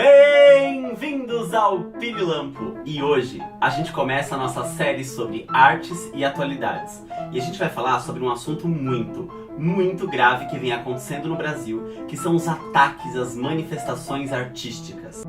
Bem-vindos ao Pirilampo! E hoje a gente começa a nossa série sobre artes e atualidades. E a gente vai falar sobre um assunto muito grave que vem acontecendo no Brasil, que são os ataques às manifestações artísticas.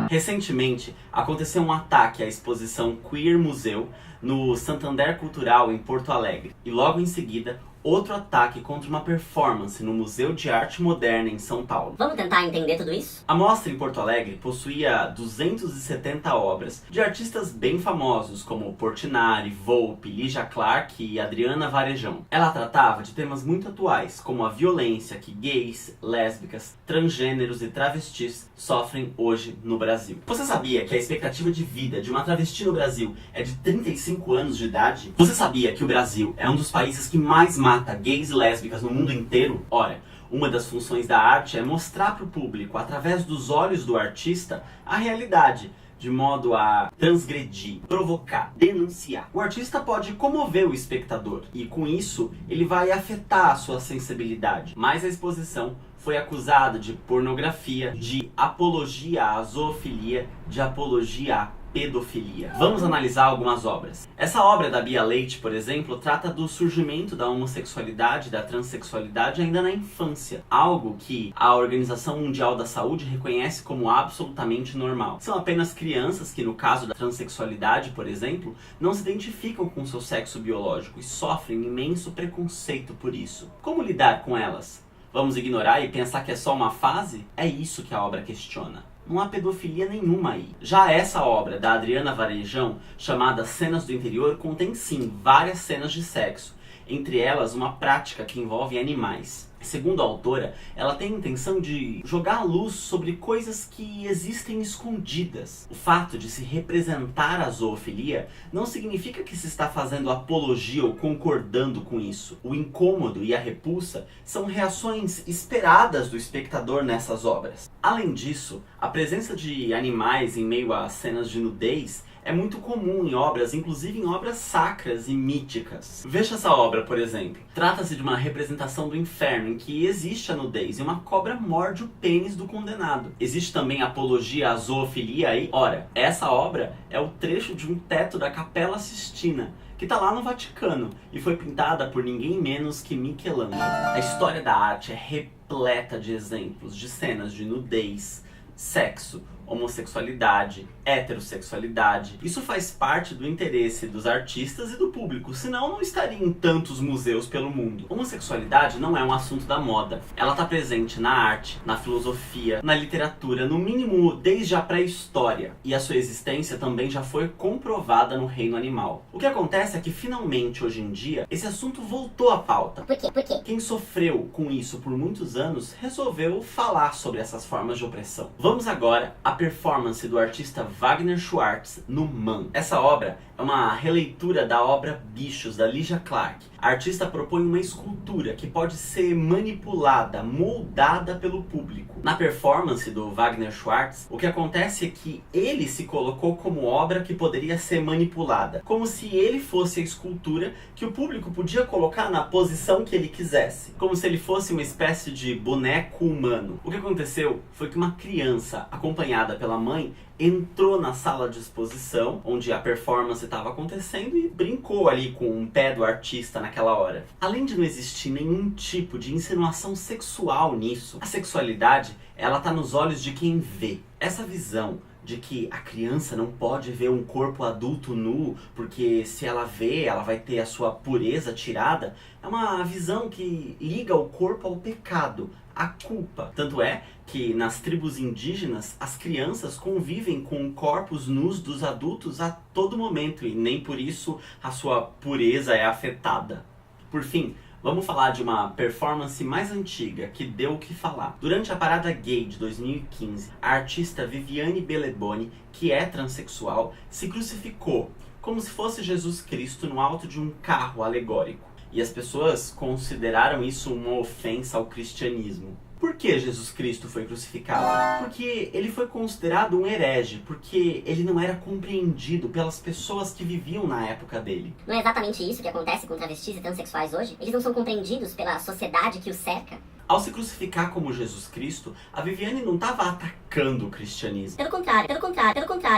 Recentemente, aconteceu um ataque à exposição Queer Museu no Santander Cultural em Porto Alegre. E logo em seguida, outro ataque contra uma performance no Museu de Arte Moderna em São Paulo. Vamos tentar entender tudo isso? A mostra em Porto Alegre possuía 270 obras de artistas bem famosos como Portinari, Volpi, Lígia Clark e Adriana Varejão. Ela tratava de temas muito atuais, como a violência que gays, lésbicas, transgêneros e travestis sofrem hoje no Brasil. Você sabia que a expectativa de vida de uma travesti no Brasil é de 35 anos de idade? Você sabia que o Brasil é um dos países que mais mata gays e lésbicas no mundo inteiro? Ora, uma das funções da arte é mostrar para o público, através dos olhos do artista, a realidade, de modo a transgredir, provocar, denunciar. O artista pode comover o espectador e, com isso, ele vai afetar a sua sensibilidade. Mas a exposição foi acusada de pornografia, de apologia à zoofilia, de apologia à pedofilia. Vamos analisar algumas obras. Essa obra da Bia Leite, por exemplo, trata do surgimento da homossexualidade e da transexualidade ainda na infância, algo que a Organização Mundial da Saúde reconhece como absolutamente normal. São apenas crianças que, no caso da transexualidade, por exemplo, não se identificam com seu sexo biológico e sofrem imenso preconceito por isso. Como lidar com elas? Vamos ignorar e pensar que é só uma fase? É isso que a obra questiona. Não há pedofilia nenhuma aí. Já essa obra, da Adriana Varejão, chamada Cenas do Interior, contém sim várias cenas de sexo, entre elas uma prática que envolve animais. Segundo a autora, ela tem a intenção de jogar a luz sobre coisas que existem escondidas. O fato de se representar a zoofilia não significa que se está fazendo apologia ou concordando com isso. O incômodo e a repulsa são reações esperadas do espectador nessas obras. Além disso, a presença de animais em meio a cenas de nudez é muito comum em obras, inclusive em obras sacras e míticas. Veja essa obra, por exemplo. Trata-se de uma representação do inferno em que existe a nudez e uma cobra morde o pênis do condenado. Existe também apologia à zoofilia aí. Ora, essa obra é o trecho de um teto da Capela Sistina, que está lá no Vaticano e foi pintada por ninguém menos que Michelangelo. A história da arte é repleta de exemplos de cenas de nudez, sexo, homossexualidade, heterossexualidade. Isso faz parte do interesse dos artistas e do público, senão não estaria em tantos museus pelo mundo. Homossexualidade não é um assunto da moda. Ela está presente na arte, na filosofia, na literatura, no mínimo desde a pré-história. E a sua existência também já foi comprovada no reino animal. O que acontece é que finalmente, hoje em dia, esse assunto voltou à pauta. Por quê? Quem sofreu com isso por muitos anos resolveu falar sobre essas formas de opressão. Vamos agora à performance do artista Wagner Schwartz no Man. Essa obra é uma releitura da obra Bichos, da Lígia Clark. A artista propõe uma escultura que pode ser manipulada, moldada pelo público. Na performance do Wagner Schwartz, o que acontece é que ele se colocou como obra que poderia ser manipulada, como se ele fosse a escultura que o público podia colocar na posição que ele quisesse, como se ele fosse uma espécie de boneco humano. O que aconteceu foi que uma criança, acompanhada pela mãe, entrou na sala de exposição, onde a performance estava acontecendo, e brincou ali com o pé do artista naquela hora. Além de não existir nenhum tipo de insinuação sexual nisso, a sexualidade, ela tá nos olhos de quem vê. Essa visão de que a criança não pode ver um corpo adulto nu, porque se ela vê, ela vai ter a sua pureza tirada, é uma visão que liga o corpo ao pecado, à culpa. Tanto é que nas tribos indígenas, as crianças convivem com corpos nus dos adultos a todo momento e nem por isso a sua pureza é afetada. Por fim, vamos falar de uma performance mais antiga que deu o que falar. Durante a Parada Gay de 2015, a artista Viviane Beleboni, que é transexual, se crucificou como se fosse Jesus Cristo no alto de um carro alegórico. E as pessoas consideraram isso uma ofensa ao cristianismo. Por que Jesus Cristo foi crucificado? Porque ele foi considerado um herege, porque ele não era compreendido pelas pessoas que viviam na época dele. Não é exatamente isso que acontece com travestis e transexuais hoje? Eles não são compreendidos pela sociedade que os cerca? Ao se crucificar como Jesus Cristo, a Viviane não estava atacando o cristianismo. Pelo contrário.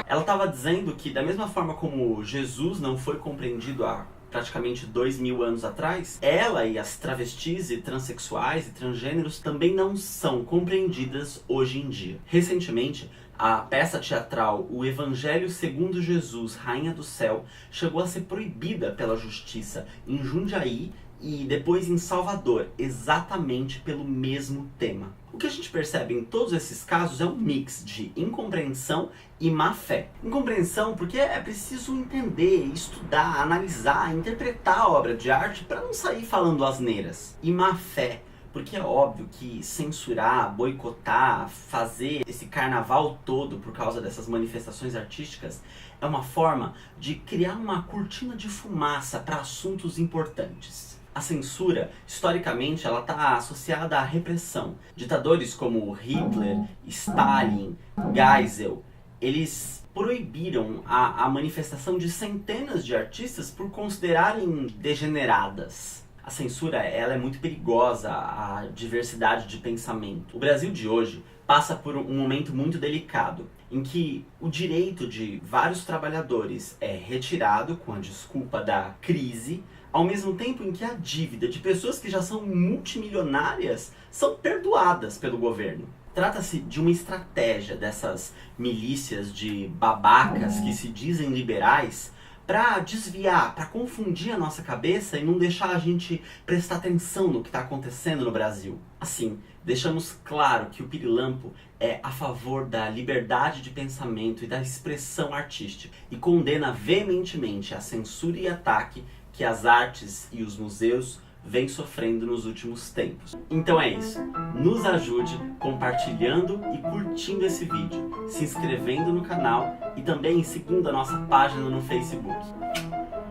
Ela estava dizendo que, da mesma forma como Jesus não foi compreendido há praticamente 2000 anos atrás, ela e as travestis e transexuais e transgêneros também não são compreendidas hoje em dia. Recentemente, a peça teatral O Evangelho segundo Jesus, Rainha do Céu, chegou a ser proibida pela justiça em Jundiaí e depois em Salvador, exatamente pelo mesmo tema. O que a gente percebe em todos esses casos é um mix de incompreensão e má fé. Incompreensão porque é preciso entender, estudar, analisar, interpretar a obra de arte para não sair falando asneiras. E má fé porque é óbvio que censurar, boicotar, fazer esse carnaval todo por causa dessas manifestações artísticas é uma forma de criar uma cortina de fumaça para assuntos importantes. A censura, historicamente, ela está associada à repressão. Ditadores como Hitler, Stalin, Geisel, eles proibiram a manifestação de centenas de artistas por considerarem degeneradas. A censura, ela é muito perigosa à diversidade de pensamento. O Brasil de hoje passa por um momento muito delicado, em que o direito de vários trabalhadores é retirado com a desculpa da crise, ao mesmo tempo em que a dívida de pessoas que já são multimilionárias são perdoadas pelo governo. Trata-se de uma estratégia dessas milícias de babacas que se dizem liberais para desviar, para confundir a nossa cabeça e não deixar a gente prestar atenção no que está acontecendo no Brasil. Assim, deixamos claro que o Pirilampo é a favor da liberdade de pensamento e da expressão artística e condena veementemente a censura e ataque que as artes e os museus vêm sofrendo nos últimos tempos. Então é isso. Nos ajude compartilhando e curtindo esse vídeo, se inscrevendo no canal e também seguindo a nossa página no Facebook.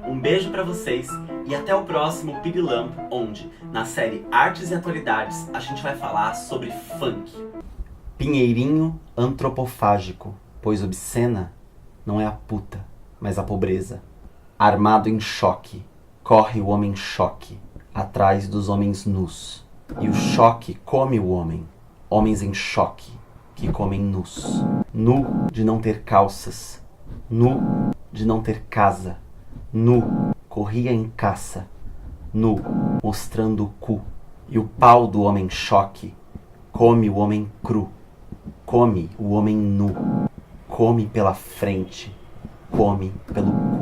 Um beijo pra vocês e até o próximo Pirilampo, onde, na série Artes e Atualidades, a gente vai falar sobre funk. Pinheirinho antropofágico, pois obscena não é a puta, mas a pobreza. Armado em choque, corre o homem choque, atrás dos homens nus. E o choque come o homem, homens em choque, que comem nus. Nu de não ter calças, nu de não ter casa, nu corria em caça, nu mostrando o cu. E o pau do homem choque come o homem cru, come o homem nu, come pela frente, come pelo cu.